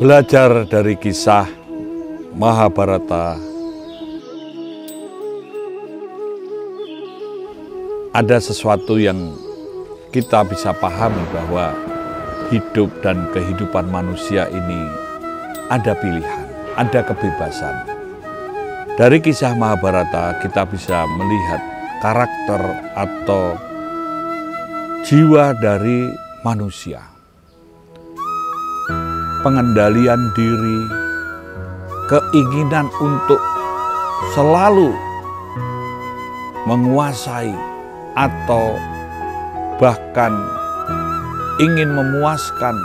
Belajar dari kisah Mahabharata, ada sesuatu yang kita bisa pahami bahwa hidup dan kehidupan manusia ini ada pilihan, ada kebebasan. Dari kisah Mahabharata kita bisa melihat karakter atau jiwa dari manusia. Pengendalian diri, keinginan untuk selalu menguasai atau bahkan ingin memuaskan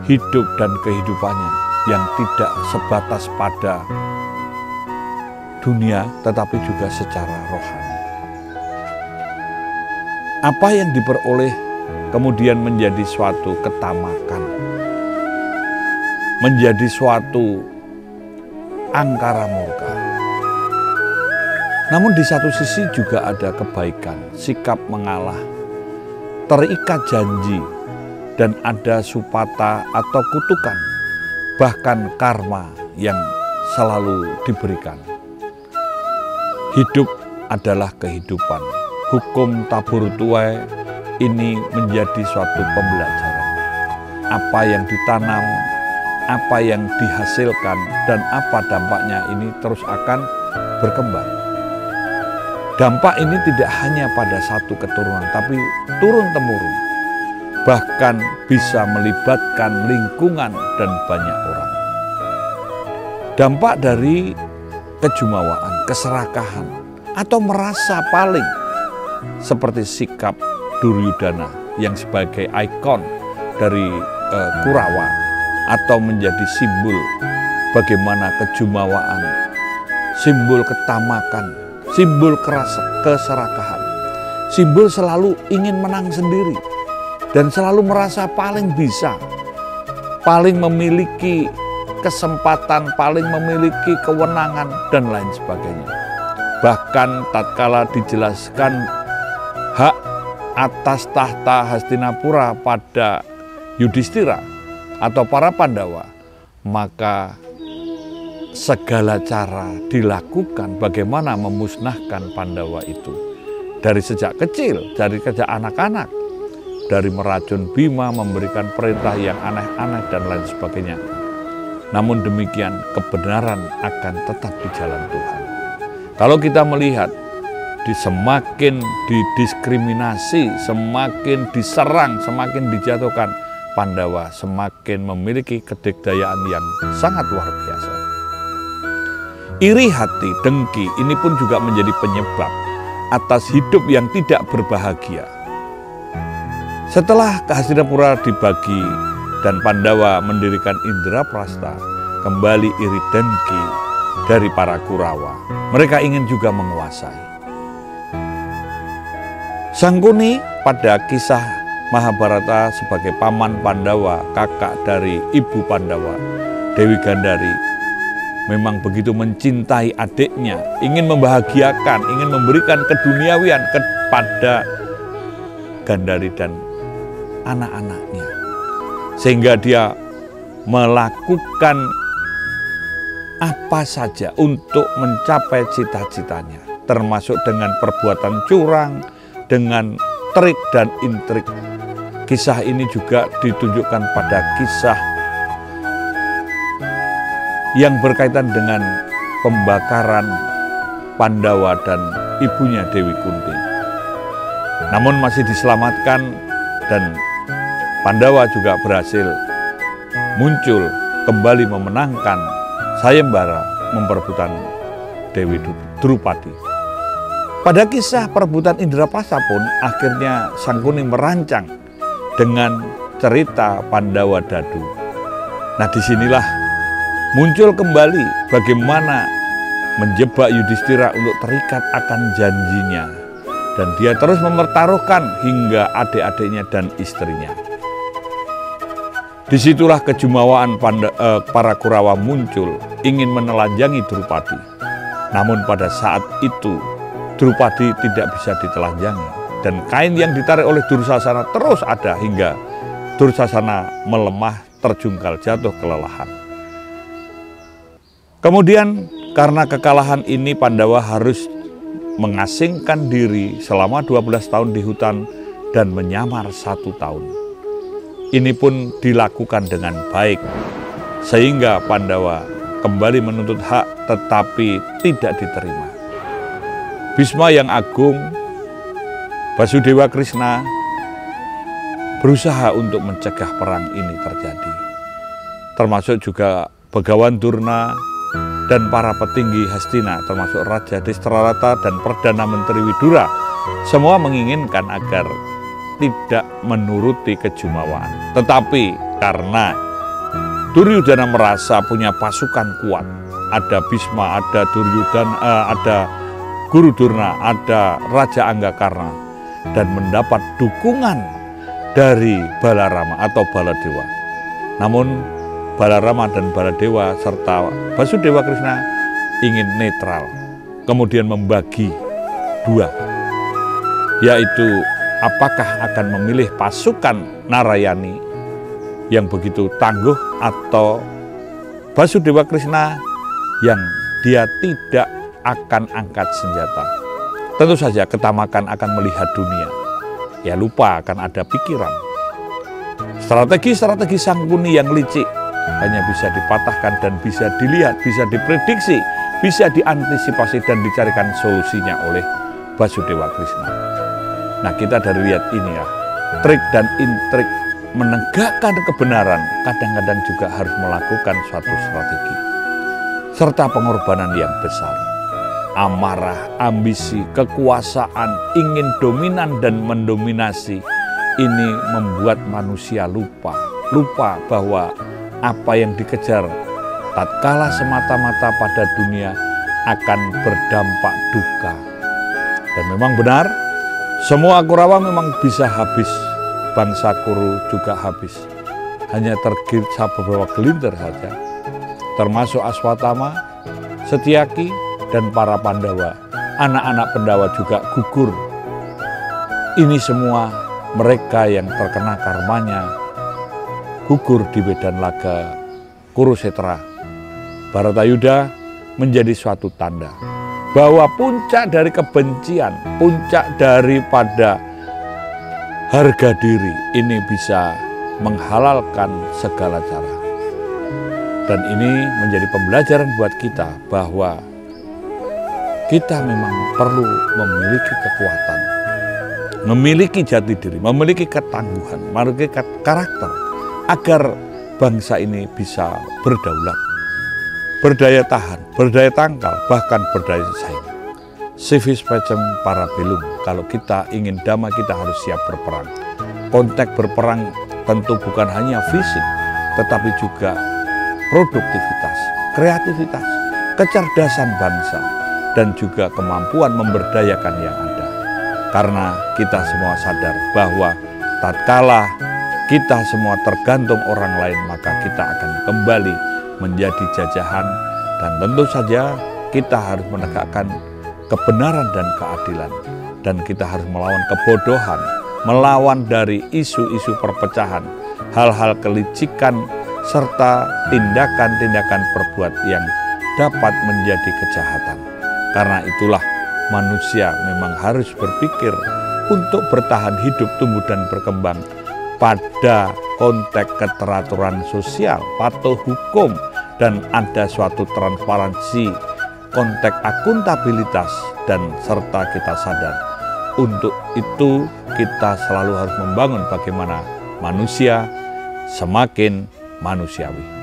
hidup dan kehidupannya yang tidak sebatas pada dunia tetapi juga secara rohani. Apa yang diperoleh kemudian menjadi suatu ketamakan, menjadi suatu angkara murka. Namun di satu sisi juga ada kebaikan, sikap mengalah, terikat janji, dan ada supata atau kutukan, bahkan karma yang selalu diberikan. Hidup adalah kehidupan. Hukum tabur tuai ini menjadi suatu pembelajaran. Apa yang ditanam, apa yang dihasilkan, dan apa dampaknya ini terus akan berkembang. Dampak ini tidak hanya pada satu keturunan, tapi turun-temurun. Bahkan bisa melibatkan lingkungan dan banyak orang. Dampak dari kejumawaan, keserakahan, atau merasa paling, seperti sikap Duryudana yang sebagai ikon dari Kurawa, atau menjadi simbol bagaimana kejumawaan, simbol ketamakan, simbol keserakahan, simbol selalu ingin menang sendiri dan selalu merasa paling bisa, paling memiliki kesempatan, paling memiliki kewenangan, dan lain sebagainya. Bahkan tatkala dijelaskan hak atas tahta Hastinapura pada Yudhistira atau para Pandawa, maka segala cara dilakukan bagaimana memusnahkan Pandawa itu. Dari sejak kecil, dari sejak anak-anak, dari meracun Bima, memberikan perintah yang aneh-aneh dan lain sebagainya. Namun demikian kebenaran akan tetap di jalan Tuhan. Kalau kita melihat semakin didiskriminasi, semakin diserang, semakin dijatuhkan, Pandawa semakin memiliki kedikdayaan yang sangat luar biasa. Iri hati, dengki, ini pun juga menjadi penyebab atas hidup yang tidak berbahagia. Setelah Hastinapura dibagi dan Pandawa mendirikan Indraprastha, kembali iri dengki dari para Kurawa. Mereka ingin juga menguasai. Sangkuni pada kisah Mahabharata sebagai paman Pandawa, kakak dari ibu Pandawa, Dewi Gandari, memang begitu mencintai adiknya, ingin membahagiakan, ingin memberikan keduniawian kepada Gandari dan anak-anaknya. Sehingga dia melakukan apa saja untuk mencapai cita-citanya, termasuk dengan perbuatan curang, dengan trik dan intrik. Kisah ini juga ditunjukkan pada kisah yang berkaitan dengan pembakaran Pandawa dan ibunya Dewi Kunti. Namun masih diselamatkan dan Pandawa juga berhasil muncul kembali memenangkan sayembara memperebutkan Dewi Drupadi. Pada kisah perebutan Indraprastha pun akhirnya Sangkuni merancang dengan cerita Pandawa Dadu. Nah, disinilah muncul kembali bagaimana menjebak Yudhistira untuk terikat akan janjinya. Dan dia terus mempertaruhkan hingga adik-adiknya dan istrinya. Disitulah kejumawaan para Kurawa muncul, ingin menelanjangi Drupadi. Namun pada saat itu Drupadi tidak bisa ditelanjangi. Dan kain yang ditarik oleh Dursasana terus ada hingga Dursasana melemah, terjungkal jatuh kelelahan. Kemudian karena kekalahan ini Pandawa harus mengasingkan diri selama 12 tahun di hutan dan menyamar 1 tahun. Ini pun dilakukan dengan baik, sehingga Pandawa kembali menuntut hak tetapi tidak diterima. Bhisma yang agung, Basudewa Krishna berusaha untuk mencegah perang ini terjadi. Termasuk juga Begawan Durna dan para petinggi Hastina, termasuk Raja Distrarata dan Perdana Menteri Widura, semua menginginkan agar tidak menuruti kejumawaan. Tetapi karena Duryudana merasa punya pasukan kuat, ada Bhisma, ada Duryudana, ada Guru Durna, ada Raja Anggakarna, dan mendapat dukungan dari Balarama atau Baladewa. Namun Balarama dan Baladewa serta Basudewa Krishna ingin netral, kemudian membagi 2, yaitu apakah akan memilih pasukan Narayani yang begitu tangguh atau Basudewa Krishna yang dia tidak akan angkat senjata. Tentu saja ketamakan akan melihat dunia, ya lupa akan ada pikiran. Strategi-strategi Sangkuni yang licik hanya bisa dipatahkan dan bisa dilihat, bisa diprediksi, bisa diantisipasi dan dicarikan solusinya oleh Basudewa Krishna. Nah, kita dari lihat ini ya, trik dan intrik menegakkan kebenaran kadang-kadang juga harus melakukan suatu strategi serta pengorbanan yang besar. Amarah, ambisi, kekuasaan, ingin dominan dan mendominasi ini membuat manusia lupa bahwa apa yang dikejar tatkala semata-mata pada dunia akan berdampak duka. Dan memang benar, semua Kurawa memang bisa habis, bangsa Kuru juga habis. Hanya tersisa beberapa gelintir saja, termasuk Aswatama, Setyaki, dan para Pandawa. Anak-anak Pandawa juga gugur. Ini semua mereka yang terkena karmanya gugur di medan laga Kurusetra. Baratayuda menjadi suatu tanda bahwa puncak dari kebencian, puncak daripada harga diri ini bisa menghalalkan segala cara. Dan ini menjadi pembelajaran buat kita bahwa kita memang perlu memiliki kekuatan, memiliki jati diri, memiliki ketangguhan, memiliki karakter, agar bangsa ini bisa berdaulat, berdaya tahan, berdaya tangkal, bahkan berdaya saing. Civis pacem para belum. Kalau kita ingin damai, kita harus siap berperang. Konteks berperang tentu bukan hanya fisik, tetapi juga produktivitas, kreativitas, kecerdasan bangsa, dan juga kemampuan memberdayakan yang ada. Karena kita semua sadar bahwa tatkala kita semua tergantung orang lain, maka kita akan kembali menjadi jajahan. Dan tentu saja kita harus menegakkan kebenaran dan keadilan. Dan kita harus melawan kebodohan, melawan dari isu-isu perpecahan, hal-hal kelicikan, serta tindakan-tindakan perbuat yang dapat menjadi kejahatan. Karena itulah manusia memang harus berpikir untuk bertahan hidup, tumbuh, dan berkembang pada konteks keteraturan sosial, patuh hukum, dan ada suatu transparansi, konteks akuntabilitas, dan serta kita sadar. Untuk itu kita selalu harus membangun bagaimana manusia semakin manusiawi.